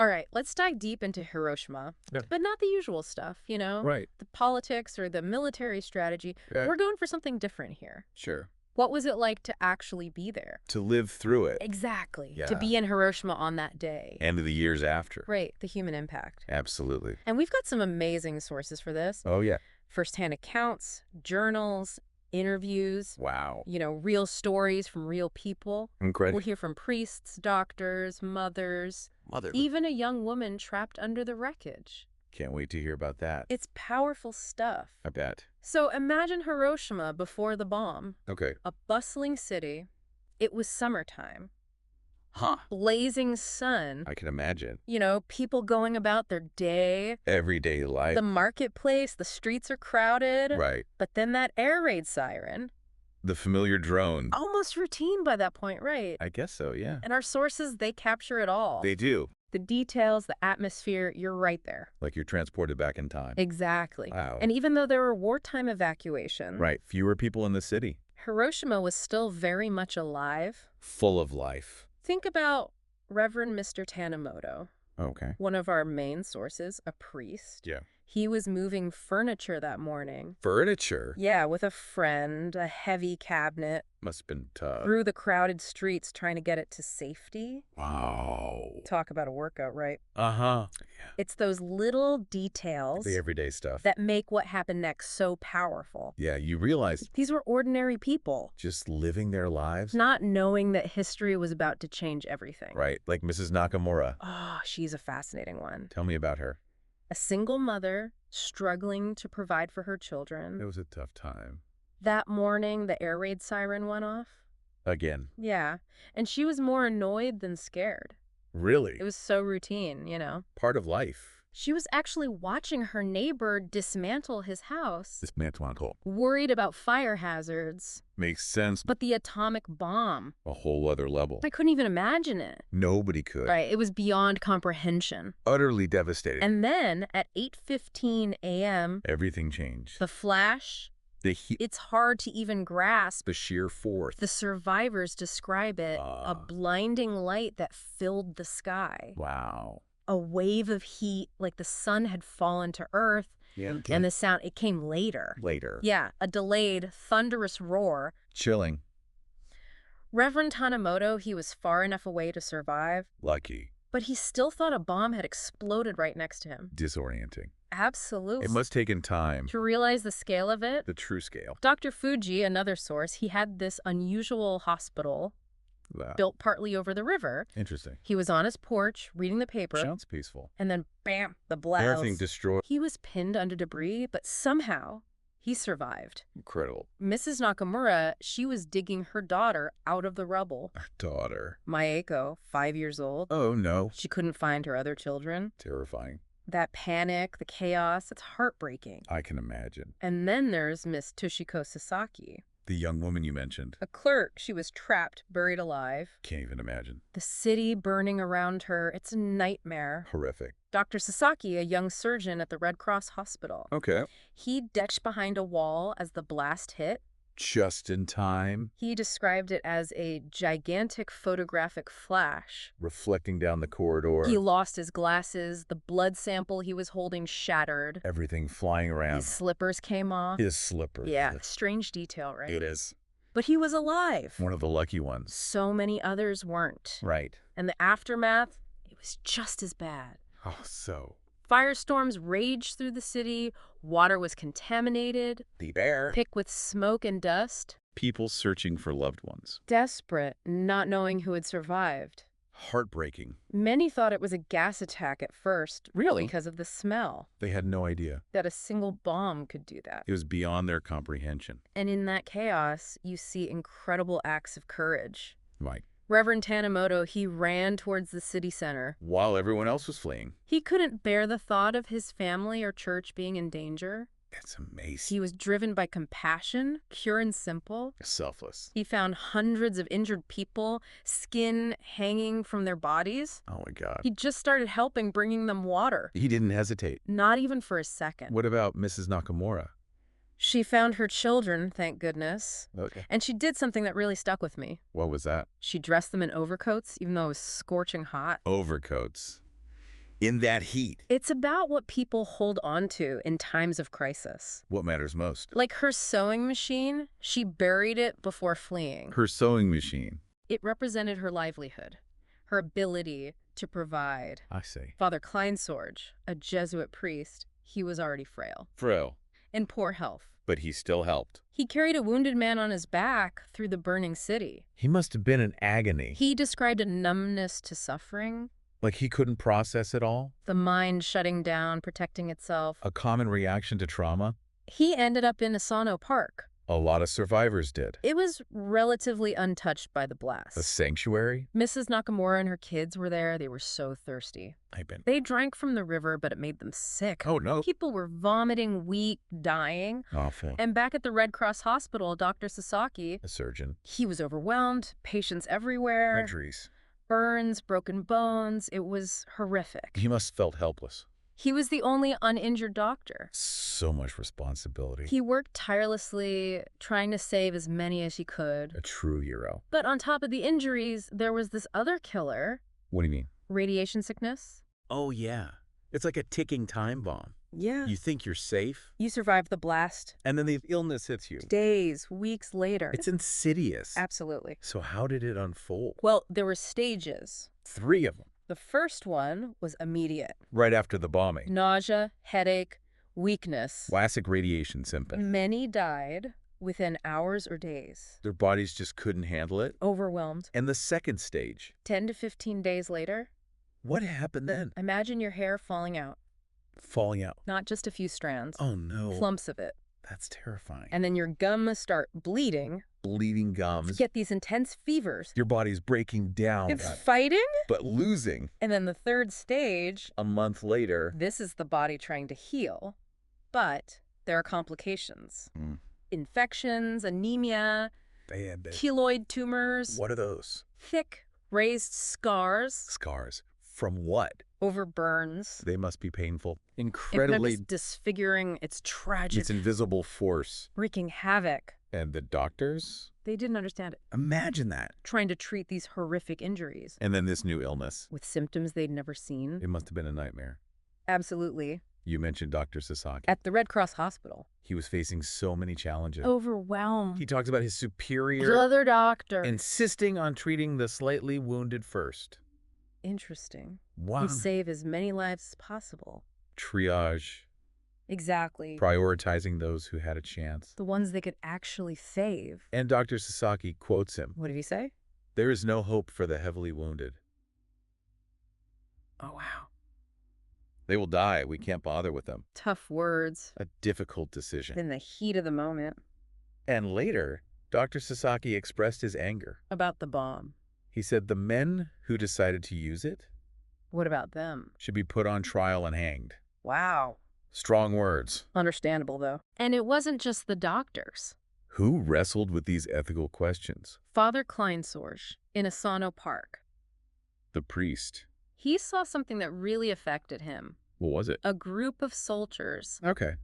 All right, let's dive deep into Hiroshima, Yeah. but not the usual stuff, Right. the politics or the military strategy. Yeah. We're going for something different here. Sure. What was it like to actually be there? To live through it. Exactly. Yeah. To be in Hiroshima on that day. And the years after. Right, the human impact. Absolutely. And we've got some amazing sources for this. Oh, yeah. First-hand accounts, journals, interviews. Wow. Real stories from real people. Incredible. We'll hear from priests, doctors, mothers, Mother. even a young woman trapped under the wreckage. Can't wait to hear about that. It's powerful stuff. I bet. So imagine Hiroshima before the bomb. Okay. A bustling city. It was summertime. Huh. Blazing sun. I can imagine. People going about their day. Everyday life. The marketplace, the streets are crowded. Right. But then that air raid siren. The familiar drone. Almost routine by that point, right? I guess so, yeah. And our sources, they capture it all. They do. The details, the atmosphere, you're right there. Like you're transported back in time. Exactly. Wow. And even though there were wartime evacuations, Right. Fewer people in the city. Hiroshima was still very much alive. Full of life. Think about Reverend Mr. Tanimoto, Okay. one of our main sources, a priest. Yeah. He was moving furniture that morning. Furniture. Yeah, with a friend, a heavy cabinet, Must have been tough. through the crowded streets trying to get it to safety. Wow. Talk about a workout, right? Uh-huh. It's those little details The everyday stuff. that make what happened next so powerful. Yeah, you realize These were ordinary people, just living their lives. not knowing that history was about to change everything. Right. Like Mrs. Nakamura. Oh, she's a fascinating one. Tell me about her. A single mother struggling to provide for her It children. was a tough time. That morning, the air raid siren went off. Again. Yeah, and she was more annoyed than scared. Really? It was so routine, Part of life. She was actually watching her neighbor dismantle his house, This mantle worried about fire hazards. makes sense. But the atomic bomb, A whole other level. I couldn't even imagine it. Nobody could. Right, it was beyond comprehension. Utterly devastating. And then at 8:15 a.m., Everything changed. the flash, The heat. it's hard to even grasp. The sheer force. The survivors describe it, a blinding light that filled the sky. Wow. A wave of heat, like the sun had fallen to earth, Yeah. and the sound, it came later. Later. Yeah, a delayed, thunderous roar. Chilling. Reverend Tanimoto, he was far enough away to survive, Lucky. but he still thought a bomb had exploded right next to him. Disorienting. Absolutely. It must have taken time. To realize the scale of it, The true scale. Dr. Fuji, another source, he had this unusual hospital Wow. built partly over the river. Interesting. He was on his porch reading the paper, Sounds peaceful. and then bam, the blast. Everything destroyed. He was pinned under debris, but somehow he survived. Incredible. Mrs. Nakamura, she was digging her daughter out of the rubble. Our daughter. Mayeko, 5 years old. Oh, no. She couldn't find her other children. Terrifying. That panic, the chaos, it's heartbreaking. I can imagine. And then there's Miss Toshiko Sasaki, The young woman you mentioned. a clerk. She was trapped, buried alive. Can't even imagine. The city burning around her. It's a nightmare. Horrific. Dr. Sasaki, a young surgeon at the Red Cross Hospital. Okay. He dashed behind a wall as the blast hit. Just in time. He described it as a gigantic photographic flash. Reflecting down the corridor. He lost his glasses. The blood sample he was holding shattered. Everything flying around. His slippers came off. His slippers. Yeah, strange detail, right? It is. But he was alive. One of the lucky ones. So many others weren't. Right. And the aftermath, it was just as bad. Oh, so. Firestorms raged through the city. Water was contaminated, The bear. thick with smoke and dust. People searching for loved ones. Desperate, not knowing who had survived. Heartbreaking. Many thought it was a gas attack at first. Really? Because of the smell. They had no idea. That a single bomb could do that. It was beyond their comprehension. And in that chaos, you see incredible acts of courage. Right. Reverend Tanimoto, he ran towards the city center. While everyone else was fleeing. He couldn't bear the thought of his family or church being in danger. That's amazing. He was driven by compassion, pure and simple. Selfless. He found hundreds of injured people, skin hanging from their bodies. Oh, my God. He just started helping, bringing them water. He didn't hesitate. Not even for a second. What about Mrs. Nakamura? She found her children, thank goodness. Okay. And she did something that really stuck with me. What was that? She dressed them in overcoats, even though it was scorching hot. Overcoats. In that heat. It's about what people hold on to in times of crisis. What matters most? Like her sewing machine, she buried it before fleeing. Her sewing machine. It represented her livelihood, her ability to provide. I see. Father Kleinsorge, a Jesuit priest, he was already frail. Frail. In poor health. But he still helped. He carried a wounded man on his back through the burning city. He must have been in agony. He described a numbness to suffering. Like he couldn't process it all? The mind shutting down, protecting itself. A common reaction to trauma? He ended up in Asano Park. A lot of survivors did. It was relatively untouched by the blast. A sanctuary? Mrs. Nakamura and her kids were there. They were so thirsty. I bet. They drank from the river, but it made them sick. Oh, no. People were vomiting, weak, dying. Awful. And back at the Red Cross Hospital, Dr. Sasaki, A surgeon. he was overwhelmed, patients everywhere, Injuries. burns, broken bones. It was horrific. He must have felt helpless. He was the only uninjured doctor. So much responsibility. He worked tirelessly, trying to save as many as he could. A true hero. But on top of the injuries, there was this other killer, What do you mean? radiation sickness. Oh, yeah. It's like a ticking time bomb. Yeah. You think you're safe, You survived the blast. and then the illness hits you. Days, weeks later. It's insidious. Absolutely. So how did it unfold? Well, there were stages. 3 of them. The first one was immediate. Right after the bombing. Nausea, headache, weakness. Classic radiation symptom. Many died within hours or days. Their bodies just couldn't handle it. Overwhelmed. And the second stage. 10 to 15 days later, What happened then? imagine your hair falling out. Falling out. Not just a few strands. Oh, no. Clumps of it. That's terrifying. And then your gums start bleeding. Bleeding You gums. get these intense fevers. Your body's breaking down. It's fighting. But losing. And then the third stage, A month later. this is the body trying to heal. But there are complications. Mm. Infections, anemia, They had this. keloid tumors, What are those? thick, raised scars Scars. From what? over burns. They must be painful. It's Incredibly. disfiguring. It's tragic, It's invisible force. wreaking havoc. And the doctors? They didn't understand it. Imagine that. Trying to treat these horrific injuries And then this new illness. with symptoms they'd never seen. It must have been a nightmare. Absolutely. You mentioned Dr. Sasaki. At the Red Cross Hospital. He was facing so many challenges. Overwhelmed. He talks about his superior The other doctor. insisting on treating the slightly wounded first. Interesting. Wow. He'd save as many lives as possible. Triage, Exactly. prioritizing those who had a chance. The ones they could actually save. And Dr. Sasaki quotes him, What did he say? "There is no hope for the heavily wounded. Oh, wow. They will die. We can't bother with them." Tough words. A difficult decision. In the heat of the moment. And later, Dr. Sasaki expressed his anger. About the bomb. He said the men who decided to use it What about them? should be put on trial and hanged. Wow. Strong words. Understandable, though. And it wasn't just the doctors. Who wrestled with these ethical questions? Father Kleinsorge in Asano Park. The priest. He saw something that really affected him. What was it? A group of soldiers. Okay.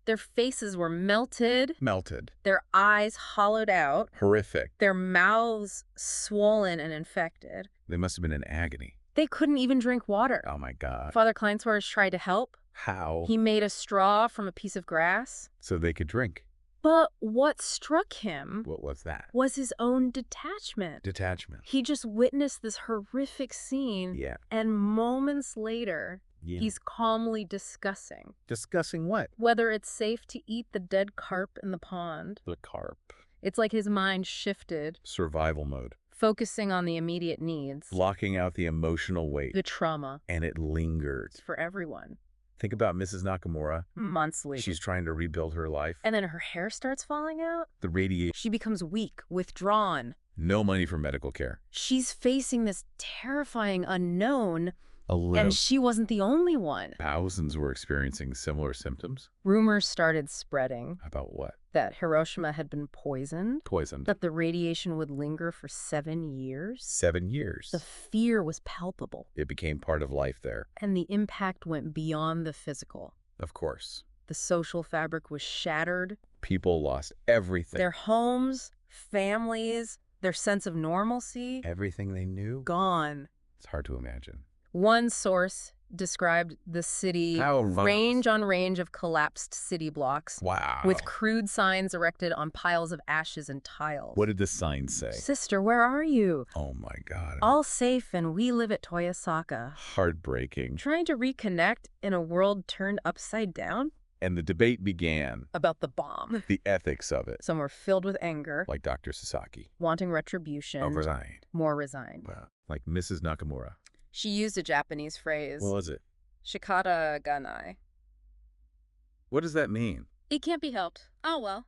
Their faces were melted, Melted. their eyes hollowed out, Horrific. their mouths swollen and infected. They must have been in agony. They couldn't even drink water. Oh my God. Father Kleinsorge tried to help. How? He made a straw from a piece of grass. So they could drink. But what struck him What was that? was his own detachment. Detachment. He just witnessed this horrific scene, Yeah. and moments later, Yeah. he's calmly discussing discussing what? whether it's safe to eat the dead carp in the pond. The carp. It's like his mind shifted, Survival mode. focusing on the immediate needs, Blocking out the emotional weight. the trauma. And it lingered. It's for everyone. Think about Mrs. Nakamura. Months later. She's trying to rebuild her life. And then her hair starts falling out. The radiation. She becomes weak, withdrawn. No money for medical care. She's facing this terrifying unknown, Alone. and she wasn't the only one. Thousands were experiencing similar symptoms. Rumors started spreading About what? that Hiroshima had been poisoned, Poisoned. that the radiation would linger for 7 years. 7 years. The fear was palpable, It became part of life there. and the impact went beyond the physical. Of course. The social fabric was shattered. People lost everything. Their homes, families, their sense of normalcy, Everything they knew. gone. It's hard to imagine. One source described the city How range on range of collapsed city blocks. Wow. With crude signs erected on piles of ashes and tiles. What did the sign say? Sister, where are you? Oh my God. All safe and we live at Toyosaka. Heartbreaking. Trying to reconnect in a world turned upside down? And the debate began. About the bomb. The ethics of it. Some were filled with anger. Like Dr. Sasaki. Wanting retribution. Resigned. More resigned. Wow. Like Mrs. Nakamura. She used a Japanese phrase. What was it? Shikata ganai. What does that mean? It can't be helped. Oh well.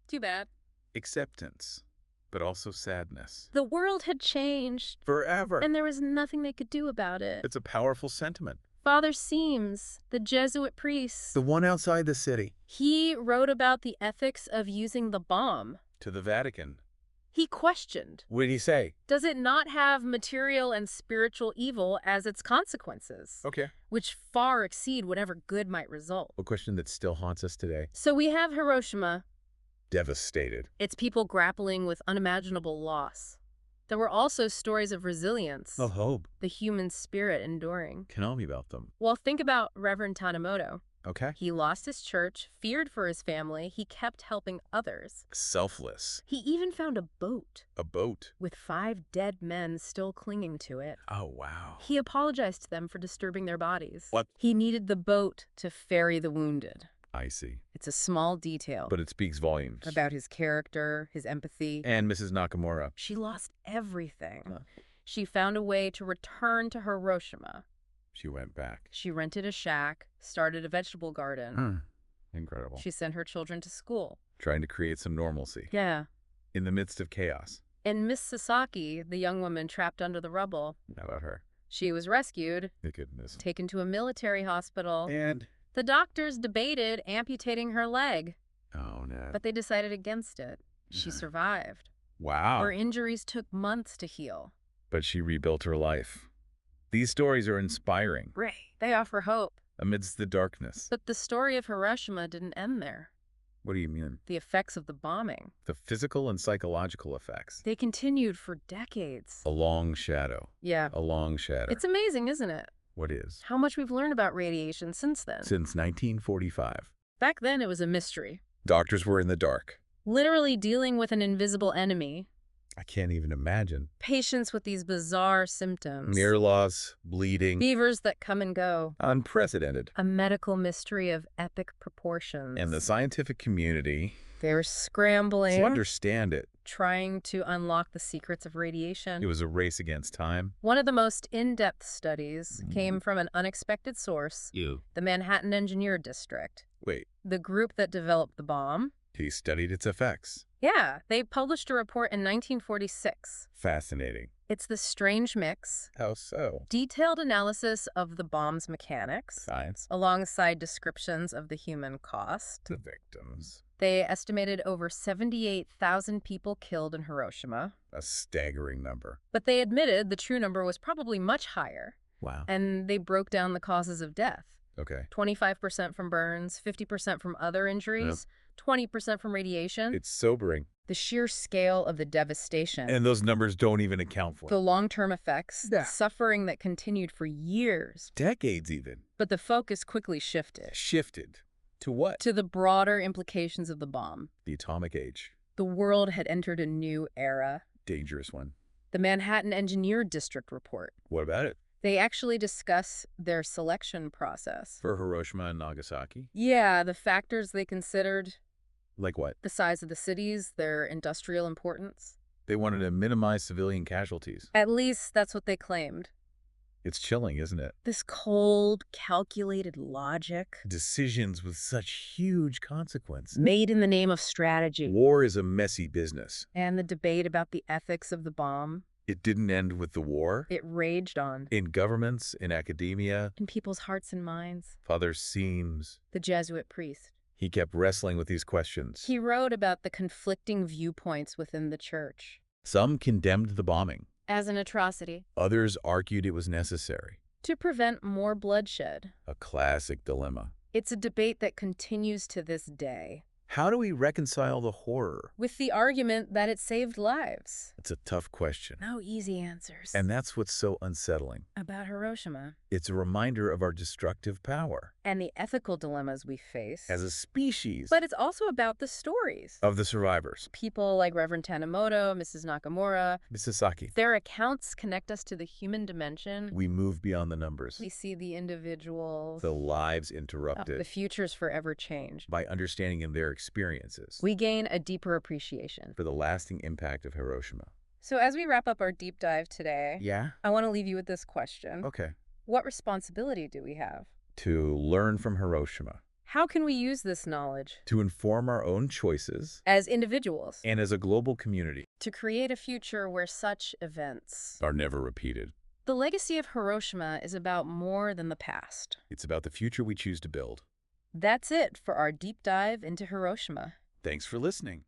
Too bad. Acceptance, but also sadness. The world had changed. Forever. And there was nothing they could do about it. It's a powerful sentiment. Father Seames, the Jesuit priest. The one outside the city. He wrote about the ethics of using the bomb. To the Vatican. He questioned. What did he say? Does it not have material and spiritual evil as its consequences? Okay. Which far exceed whatever good might result. A question that still haunts us today. So we have Hiroshima. Devastated. Its people grappling with unimaginable loss. There were also stories of resilience. Of hope. The human spirit enduring. Tell me about them. Well, think about Reverend Tanemoto. Okay. He lost his church, feared for his family. He kept helping others. Selfless. He even found a boat. A boat. With 5 dead men still clinging to it. Oh, wow. He apologized to them for disturbing their bodies. What? He needed the boat to ferry the wounded. I see. It's a small detail. But it speaks volumes. About his character, his empathy. And Mrs. Nakamura. She lost everything. She found a way to return to Hiroshima. She went back. She rented a shack, started a vegetable garden. Incredible. She sent her children to school. Trying to create some normalcy. Yeah. In the midst of chaos. And Miss Sasaki, the young woman trapped under the rubble. How about her? She was rescued. Thank goodness. Taken to a military hospital. And? The doctors debated amputating her leg. Oh, no. But they decided against it. She survived. Wow. Her injuries took months to heal. But she rebuilt her life. These stories are inspiring. Ray, they offer hope. Amidst the darkness. But the story of Hiroshima didn't end there. What do you mean? The effects of the bombing. The physical and psychological effects. They continued for decades. A long shadow. Yeah. A long shadow. It's amazing, isn't it? What is? How much we've learned about radiation since then. Since 1945. Back then, it was a mystery. Doctors were in the dark. Literally dealing with an invisible enemy. I can't even imagine. Patients with these bizarre symptoms. Ear loss, bleeding. Fevers that come and go. Unprecedented. A medical mystery of epic proportions. And the scientific community... They were scrambling. to understand it. Trying to unlock the secrets of radiation. It was a race against time. One of the most in-depth studies came from an unexpected source. The Manhattan Engineer District. Wait. The group that developed the bomb. He studied its effects. Yeah, they published a report in 1946. Fascinating. It's the strange mix. How so? Detailed analysis of the bomb's mechanics. Science. Alongside descriptions of the human cost. The victims. They estimated over 78,000 people killed in Hiroshima. A staggering number. But they admitted the true number was probably much higher. Wow. And they broke down the causes of death. Okay. 25% from burns, 50% from other injuries, 20% from radiation. It's sobering. The sheer scale of the devastation. And those numbers don't even account for the long-term effects, Yeah. the suffering that continued for years. decades even. But the focus quickly shifted. Shifted. To what? To the broader implications of the bomb. The atomic age. The world had entered a new era. Dangerous one. The Manhattan Engineer District report. What about it? They actually discuss their selection process. For Hiroshima and Nagasaki? Yeah, the factors they considered. Like what? The size of the cities, their industrial importance. They wanted to minimize civilian casualties. At least that's what they claimed. It's chilling, isn't it? This cold, calculated logic. Decisions with such huge consequences. Made in the name of strategy. War is a messy business. And the debate about the ethics of the bomb. It didn't end with the war. It raged on. In governments, in academia. In people's hearts and minds. Father Seames. The Jesuit priest. He kept wrestling with these questions. He wrote about the conflicting viewpoints within the church. Some condemned the bombing. As an atrocity. Others argued it was necessary. To prevent more bloodshed. A classic dilemma. It's a debate that continues to this day. How do we reconcile the horror? with the argument that it saved lives. It's a tough question. No easy answers. And that's what's so unsettling. About Hiroshima. It's a reminder of our destructive power. And the ethical dilemmas we face. As a species. But it's also about the stories. Of the survivors. People like Reverend Tanimoto, Mrs. Nakamura. Misasaki. Their accounts connect us to the human dimension. We move beyond the numbers. We see the individuals. The lives interrupted. The future's forever changed. By understanding their experiences. We gain a deeper appreciation For the lasting impact of Hiroshima. So as we wrap up our deep dive today, Yeah? I want to leave you with this question. Okay. What responsibility do we have? To learn from Hiroshima. How can we use this knowledge? To inform our own choices. As individuals. And as a global community. To create a future where such events Are never repeated. The legacy of Hiroshima is about more than the past. It's about the future we choose to build. That's it for our deep dive into Hiroshima. Thanks for listening.